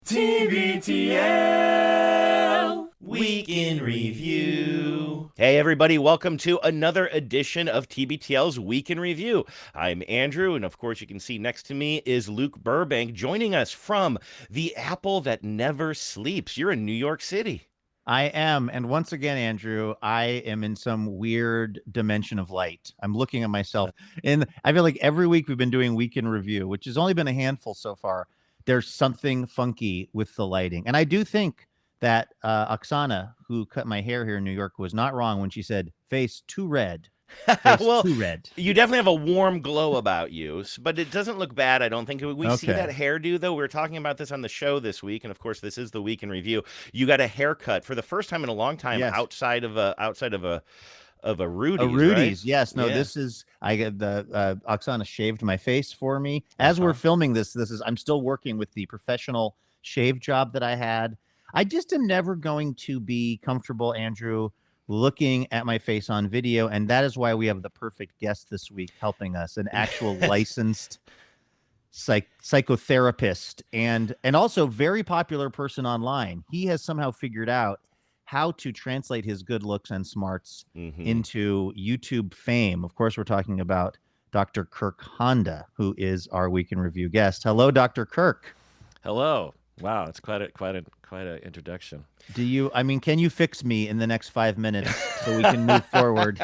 TBTL Week in Review. Hey everybody, welcome to another edition of TBTL's Week in Review. I'm Andrew, and of course you can see next to me is Luke Burbank joining us from the Apple that never sleeps. You're in New York City. I am. And once again, Andrew, I am in some weird dimension of light. I'm looking at myself. And I feel like every week we've been doing Week in Review, which has only been a handful so far. There's something funky with the lighting. And I do think that Oksana, who cut my hair here in New York, was not wrong when she said, face too red. Face Well, too red. you definitely have a warm glow about you, but it doesn't look bad. I don't think we see that hairdo though. We were talking about this on the show this week, and of course, this is the Week in Review. You got a haircut for the first time in a long time outside of a Rudy's. A Rudy's, right? yes. No, this is I get the Oksana shaved my face for me. As we're filming this is I'm still working with the professional shave job that I had. I just am never going to be comfortable, Andrew, looking at my face on video, and that is why we have the perfect guest this week helping us, an actual licensed psychotherapist and also very popular person online. He has somehow figured out how to translate his good looks and smarts into YouTube fame. Of course, we're talking about Dr. Kirk Honda, who is our Week in Review guest. Hello, Dr. Kirk. Hello. Wow, it's quite a introduction. Can you fix me in the next 5 minutes so we can move forward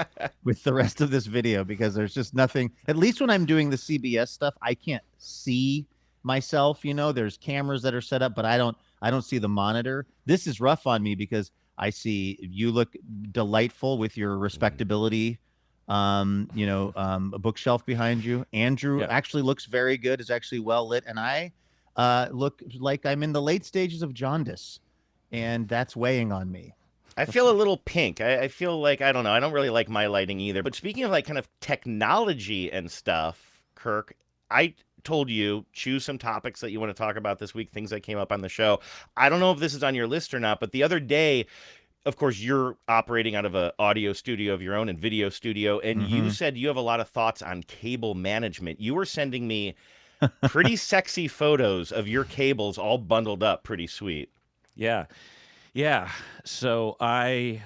with the rest of this video? Because there's just nothing, at least when I'm doing the CBS stuff, I can't see myself. There's cameras that are set up, but I don't see the monitor. This is rough on me because I see you look delightful with your respectability, a bookshelf behind you. Andrew actually looks very good, is actually well lit, and I look like I'm in the late stages of jaundice, and that's weighing on me. I feel a little pink. I feel like, I don't know, I don't really like my lighting either. But speaking of like kind of technology and stuff, Kirk, I told you choose some topics that you want to talk about this week, things that came up on the show. I don't know if this is on your list or not, but the other day, of course, you're operating out of an audio studio of your own and video studio, and you said you have a lot of thoughts on cable management. You were sending me pretty sexy photos of your cables all bundled up, pretty sweet. Yeah. So I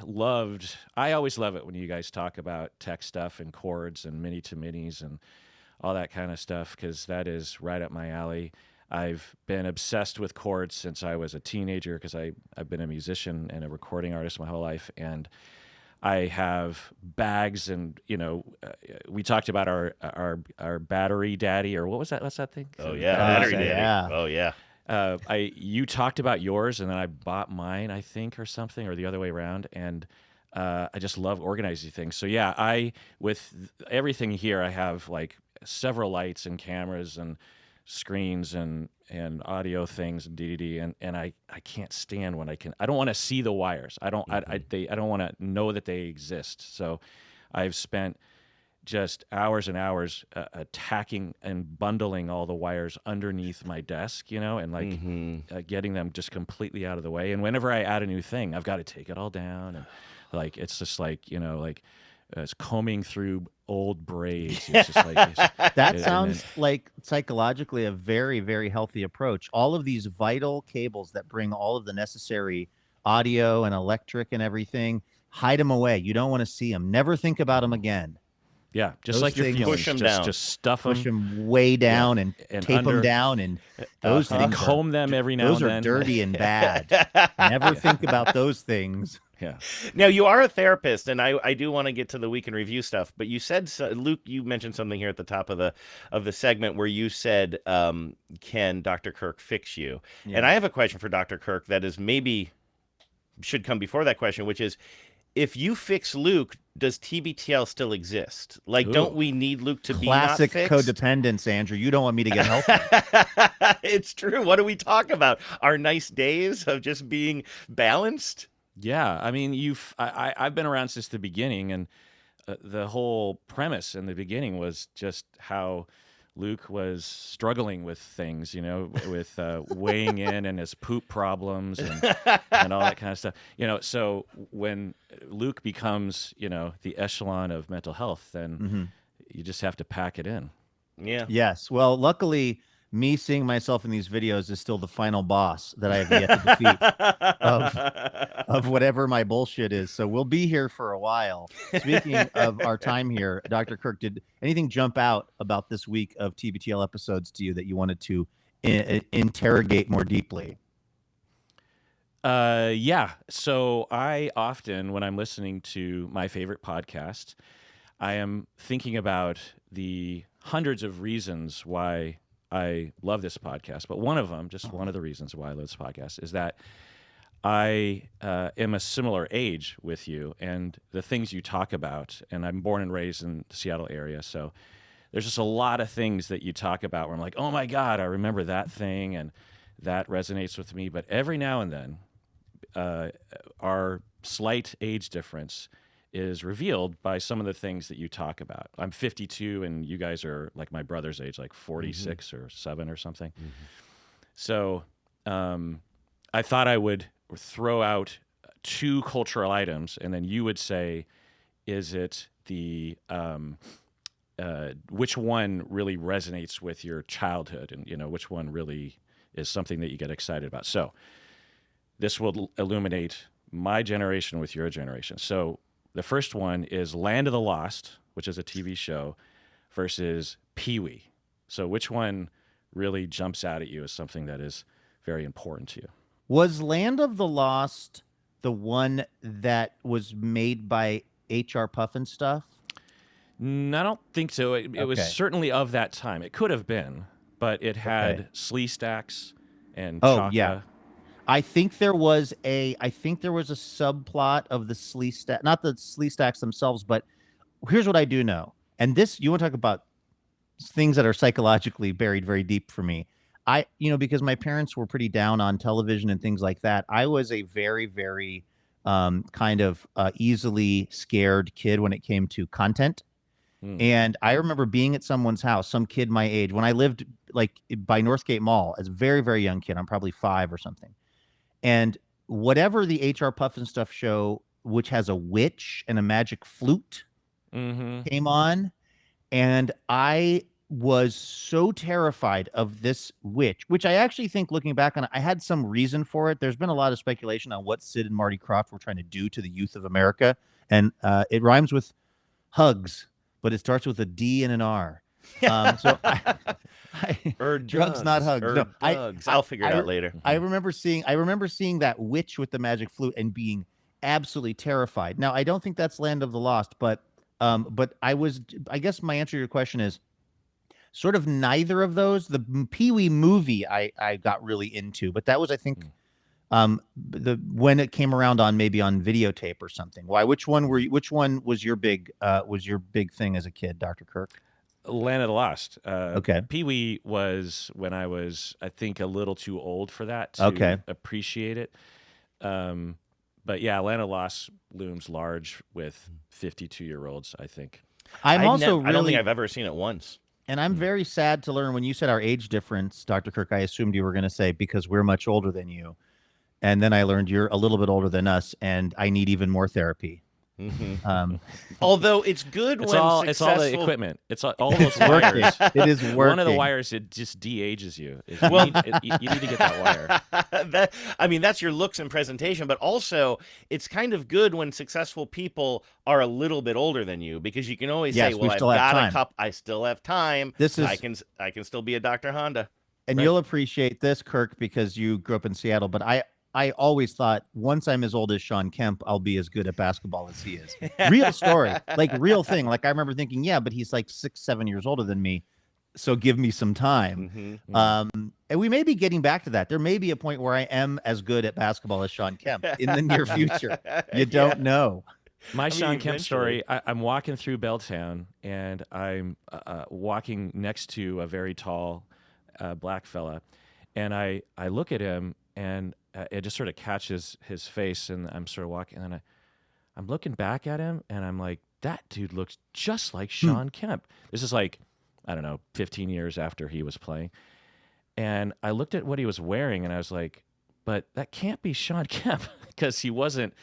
always love it when you guys talk about tech stuff and cords and mini to minis and all that kind of stuff, because that is right up my alley. I've been obsessed with cords since I was a teenager because I've been a musician and a recording artist my whole life, and I have bags, and we talked about our battery daddy, or what was that? What's that thing? Oh yeah, battery daddy. Yeah. Oh yeah. You talked about yours, and then I bought mine, I think, or something, or the other way around, and I just love organizing things. So yeah, with everything here, I have like several lights and cameras and screens and audio things and DVD, and I can't stand when I don't want to see the wires. I don't want to know that they exist. So I've spent just hours and hours attacking and bundling all the wires underneath my desk, and getting them just completely out of the way. And whenever I add a new thing, I've got to take it all down, and it's just like it's combing through old braids. It's just like that sounds like psychologically a very, very healthy approach. All of these vital cables that bring all of the necessary audio and electric and everything, hide them away. You don't want to see them. Never think about them again. Yeah, just those like your feelings. Push them down. Just stuff them. Push them way down and tape them down, and those things comb them every now and then. Those are dirty and bad. Never think about those things. Yeah. Now, you are a therapist, and I do want to get to the Week in Review stuff, but you said, Luke, you mentioned something here at the top of the segment where you said, can Dr. Kirk fix you? Yeah. And I have a question for Dr. Kirk that is maybe should come before that question, which is, if you fix Luke, does TBTL still exist? Like, don't we need Luke to be not fixed? Classic codependence, Andrew. You don't want me to get healthy. It's true. What do we talk about? Our nice days of just being balanced? Yeah, I mean, I've been around since the beginning, and the whole premise in the beginning was just how Luke was struggling with things, with weighing in and his poop problems and all that kind of stuff. So when Luke becomes, the echelon of mental health, then you just have to pack it in. Yeah. Yes. Well, luckily, me seeing myself in these videos is still the final boss that I have yet to defeat of whatever my bullshit is. So we'll be here for a while. Speaking of our time here, Dr. Kirk, did anything jump out about this week of TBTL episodes to you that you wanted to interrogate more deeply? Yeah. So I often, when I'm listening to my favorite podcast, I am thinking about the hundreds of reasons why I love this podcast. But one of them, just one of the reasons why I love this podcast, is that I am a similar age with you, and the things you talk about, and I'm born and raised in the Seattle area, so there's just a lot of things that you talk about where I'm like, oh my God, I remember that thing, and that resonates with me. But every now and then, our slight age difference is revealed by some of the things that you talk about. I'm 52, and you guys are like my brother's age, like 46 or 7 or something. So I thought I would throw out 2 cultural items, and then you would say, is it the which one really resonates with your childhood, and which one really is something that you get excited about. So this will illuminate my generation with your generation. So the first one is Land of the Lost, which is a TV show, versus Pee-wee. So which one really jumps out at you as something that is very important to you? Was Land of the Lost the one that was made by H.R. Puffin stuff? I don't think so. It was certainly of that time. It could have been, but it had Slee Stacks and Chaka. Yeah. I think there was a subplot of the Slee Stack, not the Slee Stacks themselves, but here's what I do know. And this, you want to talk about things that are psychologically buried very deep for me. Because my parents were pretty down on television and things like that. I was a very, very kind of easily scared kid when it came to content. And I remember being at someone's house, some kid my age, when I lived like by Northgate Mall as a very, very young kid. I'm probably 5 or something. And whatever the H.R. Puffin stuff show, which has a witch and a magic flute, came on, and I was so terrified of this witch, which I actually think, looking back on it, I had some reason for it. There's been a lot of speculation on what Sid and Marty Krofft were trying to do to the youth of America, and it rhymes with hugs, but it starts with a D and an R. Drugs, not hugs. I'll figure it out later. I remember seeing that witch with the magic flute and being absolutely terrified. Now, I don't think that's Land of the Lost, but I guess my answer to your question is sort of neither of those. The Pee-wee movie I got really into, but that was, I think, when it came around on maybe on videotape or something. Why? Which one was your big thing as a kid, Dr. Kirk? Land of the Lost. Okay. Pee-wee was when I was, I think, a little too old for that to appreciate it. But yeah, Land of the Lost looms large with 52-year-olds, I think. I don't think I've ever seen it once. And I'm very sad to learn when you said our age difference, Dr. Kirk, I assumed you were going to say because we're much older than you. And then I learned you're a little bit older than us, and I need even more therapy. Although it's good it's when all the equipment. It's all those wires. It is working. One of the wires, it just de-ages you. You need to get that wire. That's your looks and presentation, but also it's kind of good when successful people are a little bit older than you, because you can always say, "Well, I've got a cup. I still have time. I can still be a Dr. Honda." And you'll appreciate this, Kirk, because you grew up in Seattle. But I always thought once I'm as old as Sean Kemp, I'll be as good at basketball as he is. Real story, like real thing. Like I remember thinking, yeah, but he's like 6, 7 years older than me, so give me some time. And we may be getting back to that. There may be a point where I am as good at basketball as Sean Kemp in the near future. You don't know. My Sean Kemp story, I'm walking through Belltown, and I'm walking next to a very tall black fella, and I look at him, and it just sort of catches his face, and I'm sort of walking, and I'm looking back at him, and I'm like, that dude looks just like Sean Kemp. This is like, I don't know, 15 years after he was playing. And I looked at what he was wearing, and I was like, but that can't be Sean Kemp, because he wasn't.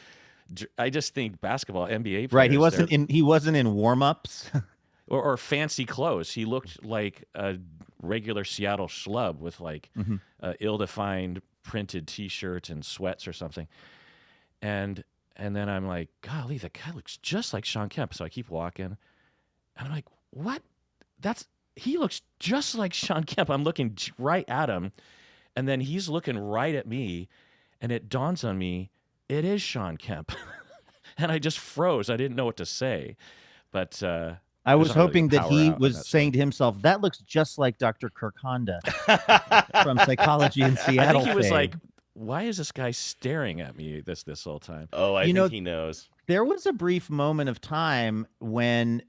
I just think basketball, NBA players, right? He wasn't in warm-ups or fancy clothes. He looked like a regular Seattle schlub with like Mhm. a ill-defined printed T-shirt and sweats or something. And then I'm like, golly, the guy looks just like Sean Kemp. So I keep walking, and I'm like, what? He looks just like Sean Kemp. I'm looking right at him, and then he's looking right at me, and it dawns on me, it is Sean Kemp. And I just froze. I didn't know what to say, but I it was wasn't really a hoping that power he out on was that saying story. to himself, "That looks just like Dr. Kirk Honda from Psychology in I Seattle." think he was fame. like, why is this guy staring at me this whole time? Oh, I You know, think he knows. there was a brief moment of time when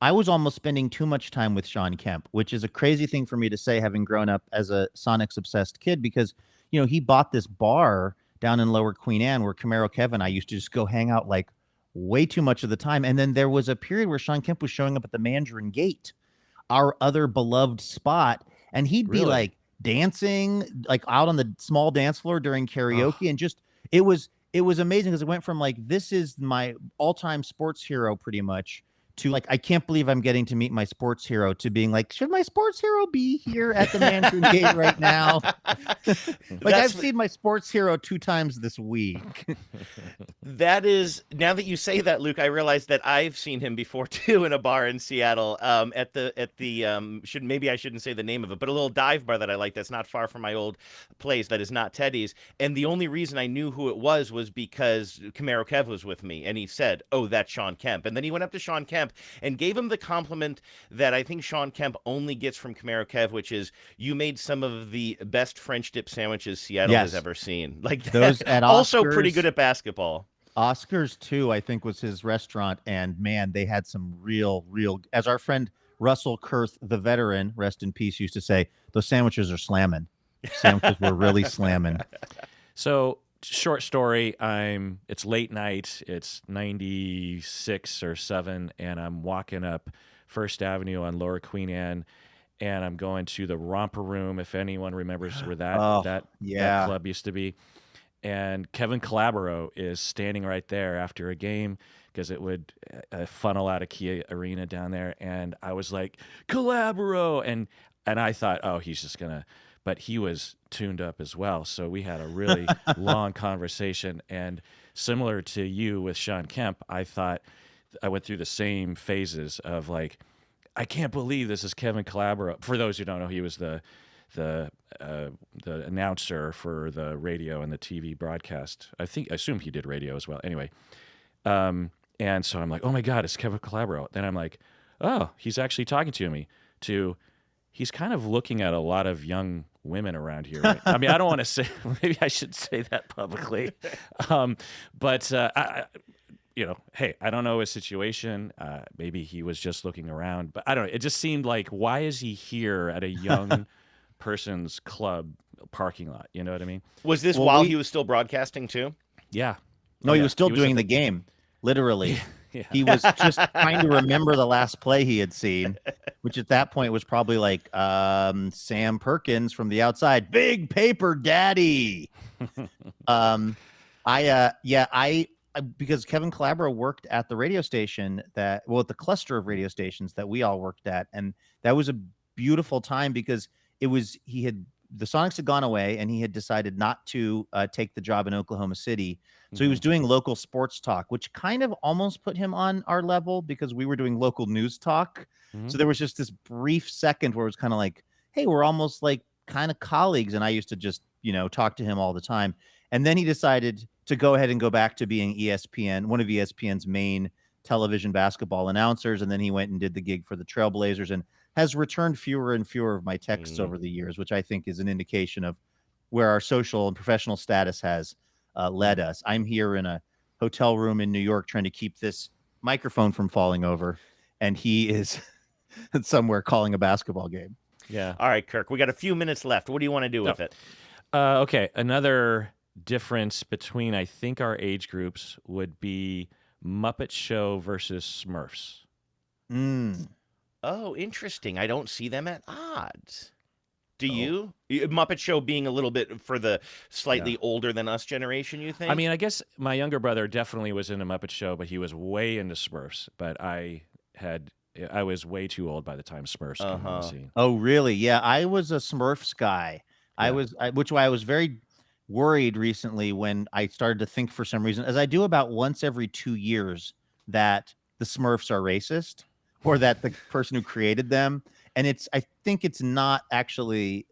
I was almost spending too much time with Sean Kemp, which is a crazy thing for me to say, having grown up as a Sonics obsessed kid, because he bought this bar down in Lower Queen Anne where Camaro Kev and I used to just go hang out like way too much of the time. And then there was a period where Sean Kemp was showing up at the Mandarin Gate, our other beloved spot, and he'd be Really? like dancing like out on the small dance floor during karaoke. Oh. And just it was amazing, because it went from like, this is my all-time sports hero pretty much, to like, I can't believe I'm getting to meet my sports hero, to being like, should my sports hero be here at the Mandarin Gate right now? Like, I've seen my sports hero 2 times this week. That is, now that you say that, Luke, I realize that I've seen him before too in a bar in Seattle. At the maybe I shouldn't say the name of it, but a little dive bar that I like that's not far from my old place that is not Teddy's. And the only reason I knew who it was because Camaro Kev was with me, and he said, "Oh, that's Sean Kemp." And then he went up to Sean Kemp and gave him the compliment that I think Sean Kemp only gets from Camaro Kev, which is, "You made some of the best French dip sandwiches Seattle has Yes. ever seen." Like Those that. at Also pretty Oscars. good at basketball. Oscars 2, I think, was his restaurant, and man, they had some real, as our friend Russell Kurth, the veteran, rest in peace, used to say, those sandwiches are slamming. Sandwiches were really slamming. So, short story, it's late night, it's 96 or 7, and I'm walking up First Avenue on Lower Queen Anne, and I'm going to the Romper Room, if anyone remembers where Oh, that yeah. club used to be. And Kevin Calabro is standing right there after a game, because it would funnel out of Kia Arena down there. And I was like, Calabro! And I thought, oh, he's just going to, but he was tuned up as well. So we had a really long conversation. And similar to you with Sean Kemp, I thought I went through the same phases of like, I can't believe this is Kevin Calabro. For those who don't know, he was the announcer for the radio and the TV broadcast. I assume he did radio as well. Anyway, and so I'm like, oh my God, it's Kevin Calabro. Then I'm like, oh, he's actually talking to me. He's kind of looking at a lot of young women around here. Right? I mean, I don't want to say. Maybe I should say that publicly, but hey, I don't know his situation. Maybe he was just looking around, but I don't know. It just seemed like, why is he here at a young person's club parking lot? You know what I mean? Was this while he was still broadcasting too? Yeah. No, he was still doing at the game, literally. Yeah. He was just trying to remember the last play he had seen, which at that point was probably like Sam Perkins from the outside, big paper daddy. Because Kevin Calabro worked at the radio station at the cluster of radio stations that we all worked at, and that was a beautiful time, because the Sonics had gone away, and he had decided not to take the job in Oklahoma City. So he was doing local sports talk, which kind of almost put him on our level, because we were doing local news talk. Mhm. So there was just this brief second where it was kind of like, hey, we're almost like kind of colleagues. And I used to just, talk to him all the time. And then he decided to go ahead and go back to being ESPN, one of ESPN's main television basketball announcers. And then he went and did the gig for the Trailblazers, and has returned fewer and fewer of my texts over the years, which I think is an indication of where our social and professional status has led us. I'm here in a hotel room in New York trying to keep this microphone from falling over, and he is somewhere calling a basketball game. Yeah. All right, Kirk, we got a few minutes left. What do you want to do with it? Okay. Another difference between, I think, our age groups would be Muppet Show versus Smurfs. Oh, interesting. I don't see them at odds. Do you? Muppet Show being a little bit for the slightly older than us generation, you think? I mean, I guess my younger brother definitely was into Muppet Show, but he was way into Smurfs. But I had I was way too old by the time Smurfs came on the Uh-huh. scene. Oh, really? Yeah, I was a Smurfs guy. Yeah. Which why I was very worried recently when I started to think for some reason, as I do about once every 2 years, that the Smurfs are racist or that the person who created them. And I think it's not actually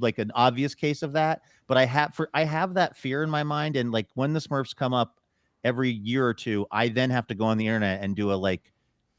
like an obvious case of that, but I have that fear in my mind. And like when the Smurfs come up every year or two, I then have to go on the internet and do a like,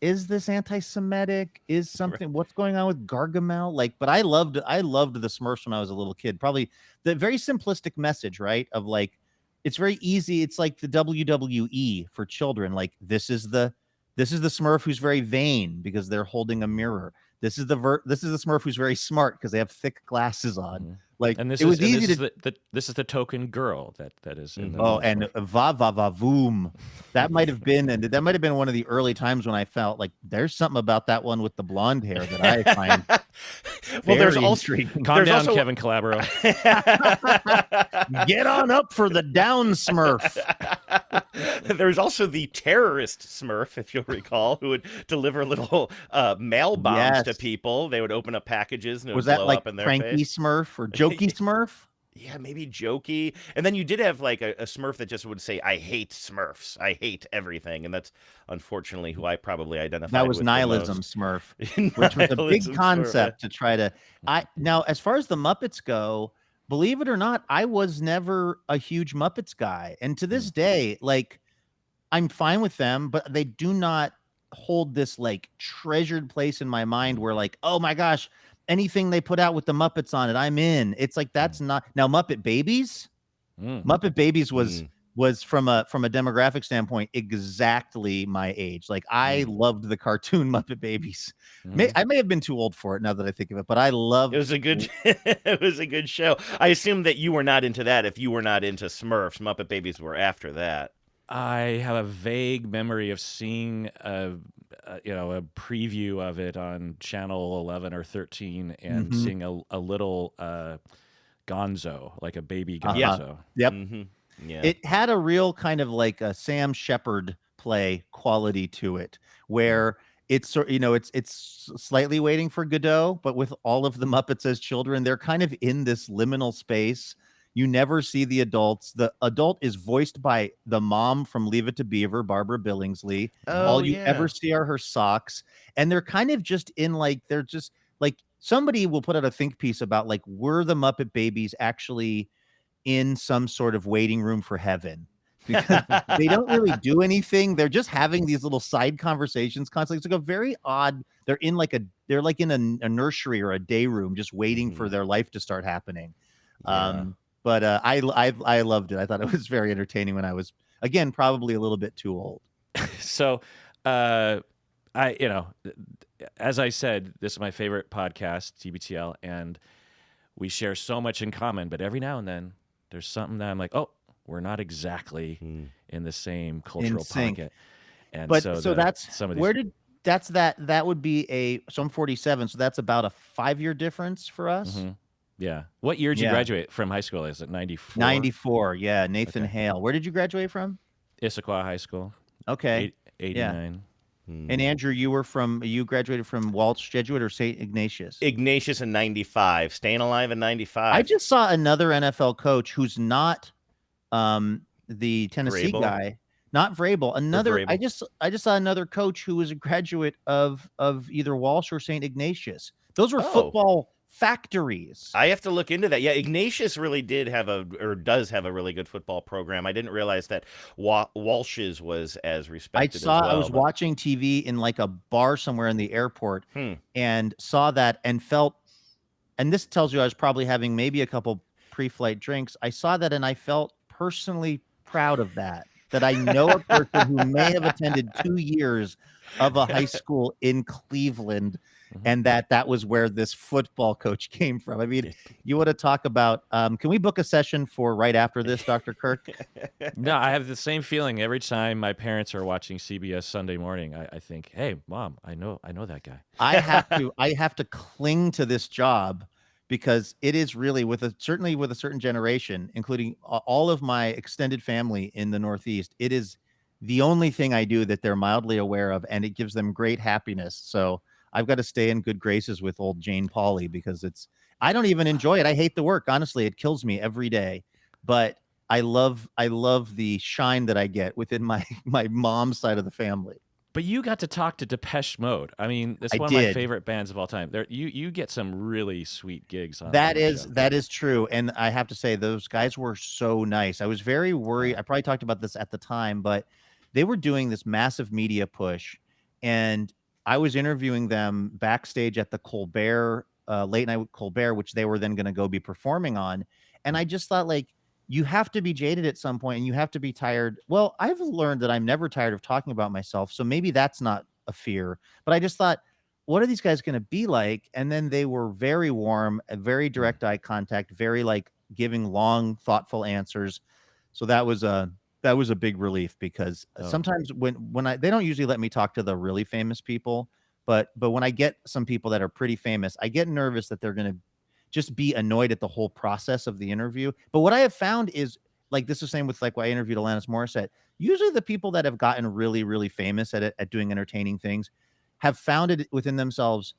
is this anti-Semitic? Is something what's going on with Gargamel? Like, but I loved the Smurfs when I was a little kid. Probably the very simplistic message, right? Of like, it's very easy. It's like the WWE for children. Like, this is the Smurf who's very vain because they're holding a mirror. This is the Smurf who's very smart because they have thick glasses on. Mhm. Like, And it was easy to. this is the token girl that is in the Oh, Smurf. and va va va voom. That might have been, and that might have been one of the early times when I felt like there's something about that one with the blonde hair that I find Well, there's very also intriguing. Calm there's down, also Kevin Calabro. Get on up for the down Smurf. There's also the terrorist Smurf, if you'll recall, who would deliver little mail bombs to Yes. people. They would open up packages and it Was would that blow like up in their Cranky face. Smurf or Jokey Smurf? Yeah, maybe jokey. And then you did have like a Smurf that just would say, "I hate Smurfs. I hate everything." And that's unfortunately who I probably identified That was with the Nihilism most. Smurf, which was a big Nihilism Smurf, concept to try to. Now, as far as the Muppets go, believe it or not, I was never a huge Muppets guy, and to this day, like, I'm fine with them, but they do not hold this like treasured place in my mind where like, oh my gosh, anything they put out with the Muppets on it, I'm in. It's like that's not now Muppet Babies. Mm. Muppet Babies was Mm. was from a demographic standpoint exactly my age. Like I loved the cartoon Muppet Babies. Mhm. I may have been too old for it now that I think of it, but I It loved. was a good it was a good show. I assume that you were not into that if you were not into Smurfs. Muppet Babies were after that. I have a vague memory of seeing a preview of it on channel 11 or 13 and Mhm. seeing a little Gonzo, like a baby Uh-huh. Gonzo. Yep. Yeah. It had a real kind of like a Sam Shepard play quality to it, where it's it's slightly waiting for Godot, but with all of the Muppets as children, they're kind of in this liminal space. You never see the adults. The adult is voiced by the mom from Leave It to Beaver, Barbara Billingsley. Oh, All you yeah. ever see are her socks, and they're kind of just in like they're just like somebody will put out a think piece about like were the Muppet Babies actually in some sort of waiting room for heaven because they don't really do anything. They're just having these little side conversations constantly. It's like a very odd. They're like in a nursery or a day room, just waiting for their life to start happening. Yeah. But I loved it. I thought it was very entertaining when I was again probably a little bit too old. So, as I said, this is my favorite podcast, TBTL, and we share so much in common. But every now and then, there's something that I'm like, oh, we're not exactly in the same cultural sync. pocket. And But so that's some of these. where did that would be so I'm 47, so that's about a 5-year difference for us. Mhm. Yeah. What year did you Yeah. graduate from high school? Is it 94? 94, yeah, Nathan Okay. Hale. Where did you graduate from? Issaquah High School. Okay. 89. And Andrew, you graduated from Walsh Jesuit or St. Ignatius? Ignatius in 95. Staying alive in 95. I just saw another NFL coach who's not the Tennessee Vrabel? guy, not Vrabel. Another I Vrabel. just saw another coach who was a graduate of either Walsh or St. Ignatius. Those were Oh. football factories. I have to look into that. Yeah, Ignatius really does have a really good football program. I didn't realize that Walsh's was as respected as well. I was watching TV in like a bar somewhere in the airport and saw that and felt, and this tells you I was probably having maybe a couple pre-flight drinks. I saw that and I felt personally proud of that I know a person who may have attended 2 years of a high school in Cleveland, and that was where this football coach came from. I mean, you want to talk about, can we book a session for right after this, Dr. Kirk? No, I have the same feeling every time my parents are watching CBS Sunday morning. I think, hey, Mom, I know that guy. I have to cling to this job because it is really certainly with a certain generation, including all of my extended family in the Northeast. It is the only thing I do that they're mildly aware of, and it gives them great happiness. So I've got to stay in good graces with old Jane Pauley because I don't even enjoy it. I hate the work. Honestly, it kills me every day. But I love the shine that I get within my mom's side of the family. But you got to talk to Depeche Mode. I mean, it's I one of my did. favorite bands of all time. You get some really sweet gigs on That your is show. that is true, and I have to say those guys were so nice. I was very worried. I probably talked about this at the time, but they were doing this massive media push, and I was interviewing them backstage at the Colbert late night with Colbert, which they were then going to go be performing on. And I just thought, like, you have to be jaded at some point, and you have to be tired. Well, I've learned that I'm never tired of talking about myself, so maybe that's not a fear. But I just thought, what are these guys going to be like? And then they were very warm, very direct eye contact, very like giving long, thoughtful answers. So that was a big relief because sometimes when they don't usually let me talk to the really famous people, but when I get some people that are pretty famous, I get nervous that they're going to just be annoyed at the whole process of the interview. But what I have found is, like, this is the same with like when I interviewed Alanis Morissette. Usually the people that have gotten really, really famous at doing entertaining things have found it within themselves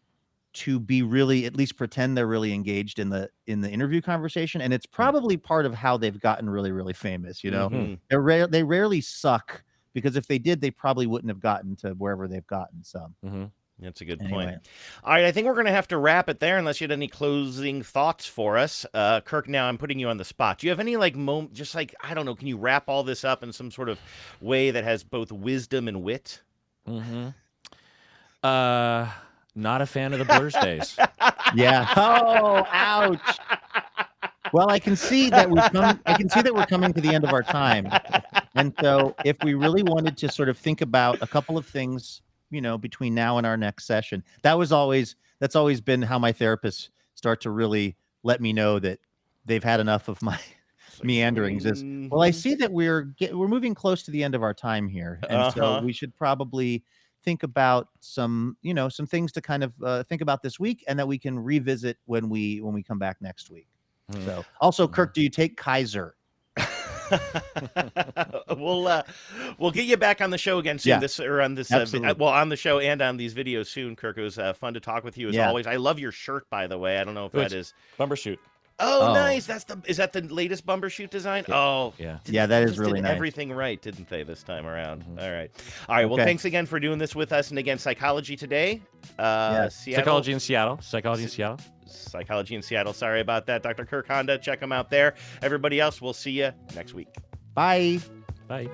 to be really, at least pretend they're really engaged in the interview conversation, and it's probably part of how they've gotten really, really famous. You know, they rarely suck, because if they did, they probably wouldn't have gotten to wherever they've gotten. So that's a good anyway. point. All right, I think we're going to have to wrap it there unless you had any closing thoughts for us. Kirk, now I'm putting you on the spot. Do you have any like just like, I don't know, can you wrap all this up in some sort of way that has both wisdom and wit? Not a fan of the Blur's days. Yeah. Oh, ouch. Well, I can see that we're coming to the end of our time. And so if we really wanted to sort of think about a couple of things, you know, between now and our next session, that's always been how my therapists start to really let me know that they've had enough of my meanderings. Is, well, I see that we're moving close to the end of our time here. And so we should probably think about some things to kind of think about this week, and that we can revisit when we come back next week. So also, Kirk, do you take Kaiser? We'll get you back on the show again soon. Yeah, on the show and on these videos soon. Kirk, it was fun to talk with you as always. I love your shirt, by the way. I don't know if that is Bumbershoot. Oh, nice. Is that the latest Bumbershoot design? Oh, yeah, that is really nice. Everything right, didn't they, this time around? All right. Well, thanks again for doing this with us. And again, Psychology Today. Psychology in Seattle. Psychology in Seattle. Sorry about that. Dr. Kirk Honda. Check him out there. Everybody else, we'll see you next week. Bye. Bye.